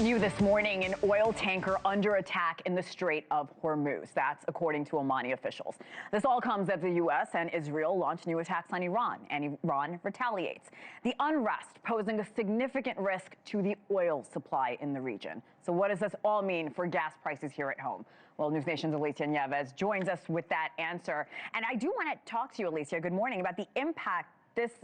New this morning, an oil tanker under attack in the Strait of Hormuz. That's according to Omani officials. This all comes as the U.S. and Israel launch new attacks on Iran, and Iran retaliates. The unrest posing a significant risk to the oil supply in the region. So what does this all mean for gas prices here at home? Well, NewsNation's Alicia Nieves joins us with that answer. And I do want to talk to you, Alicia, good morning, about the impact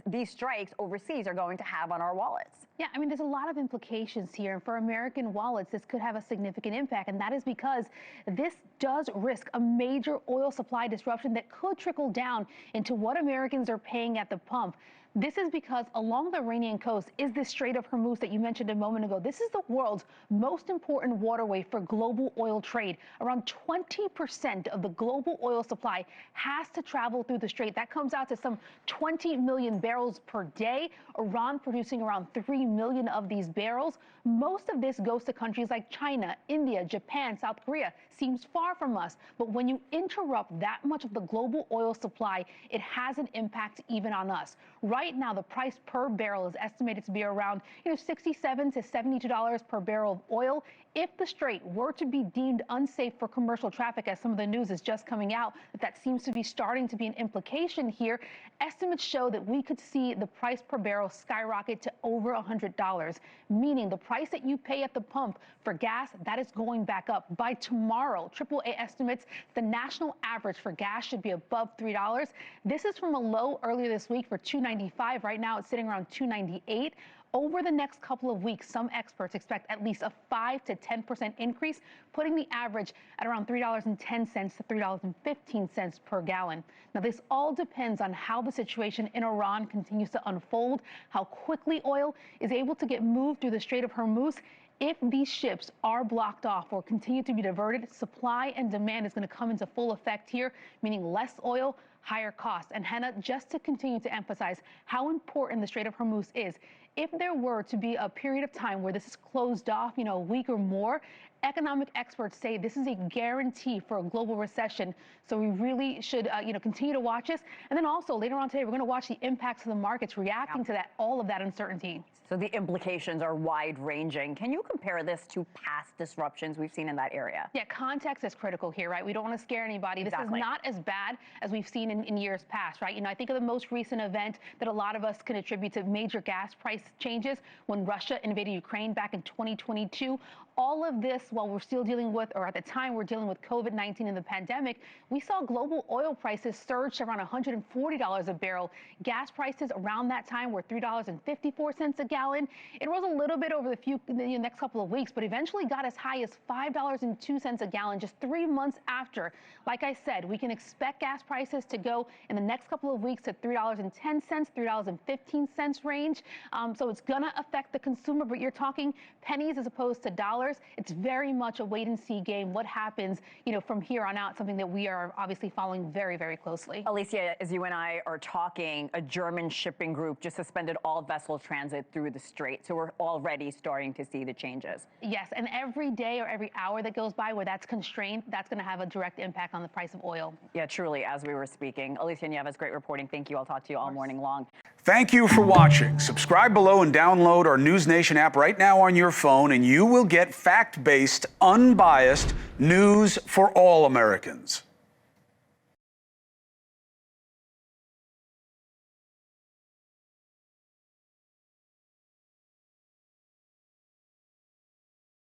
these strikes overseas are going to have on our wallets. Yeah, I mean, there's a lot of implications here. And for American wallets, this could have a significant impact. And that is because this does risk a major oil supply disruption that could trickle down into what Americans are paying at the pump. This is because along the Iranian coast is the Strait of Hormuz that you mentioned a moment ago. This is the world's most important waterway for global oil trade. Around 20% of the global oil supply has to travel through the strait. That comes out to some 20 million barrels per day. Iran producing around 3 million of these barrels. Most of this goes to countries like China, India, Japan, South Korea. Seems far from us, but when you interrupt that much of the global oil supply, it has an impact even on us. Right now, the price per barrel is estimated to be around $67 to $72 per barrel of oil. If the strait were to be deemed unsafe for commercial traffic, as some of the news is just coming out, that seems to be starting to be an implication here. Estimates show that we could see the price per barrel skyrocket to over $100, meaning the price that you pay at the pump for gas, that is going back up. By tomorrow, AAA estimates the national average for gas should be above $3. This is from a low earlier this week for $2.95. Right now, it's sitting around $2.98. Over the next couple of weeks, some experts expect at least a 5 to 10% increase, putting the average at around $3.10 to $3.15 per gallon. Now, this all depends on how the situation in Iran continues to unfold, how quickly oil is able to get moved through the Strait of Hormuz. If these ships are blocked off or continue to be diverted, supply and demand is going to come into full effect here, meaning less oil, higher costs. And Hena, just to continue to emphasize how important the Strait of Hormuz is, if there were to be a period of time where this is closed off, a week or more, economic experts say this is a guarantee for a global recession. So we really should, continue to watch this. And then also later on today, we're going to watch the impacts of the markets reacting to all of that uncertainty. So the implications are wide ranging. Can you compare this to past disruptions we've seen in that area? Yeah, context is critical here, right? We don't want to scare anybody. Exactly. This is not as bad as we've seen in years past, right? I think of the most recent event that a lot of us can attribute to major gas price changes when Russia invaded Ukraine back in 2022. All of this while we're still dealing with, or at the time we're dealing with COVID-19 and the pandemic, we saw global oil prices surge to around $140 a barrel. Gas prices around that time were $3.54 a gallon. It rose a little bit over the next couple of weeks, but eventually got as high as $5.02 a gallon just 3 months after. Like I said, we can expect gas prices to go in the next couple of weeks to $3.10, $3.15 range. So it's going to affect the consumer, but you're talking pennies as opposed to dollars. It's very much a wait and see game. What happens, from here on out, something that we are obviously following very, very closely. Alicia, as you and I are talking, a German shipping group just suspended all vessel transit through the strait. So we're already starting to see the changes. Yes, and every day or every hour that goes by where that's constrained, that's going to have a direct impact on the price of oil. Yeah, truly, as we were speaking. Alicia Nieves, great reporting. Thank you. I'll talk to you all morning long. Thank you for watching. Subscribe below and download our NewsNation app right now on your phone, and you will get fact-based, unbiased news for all Americans.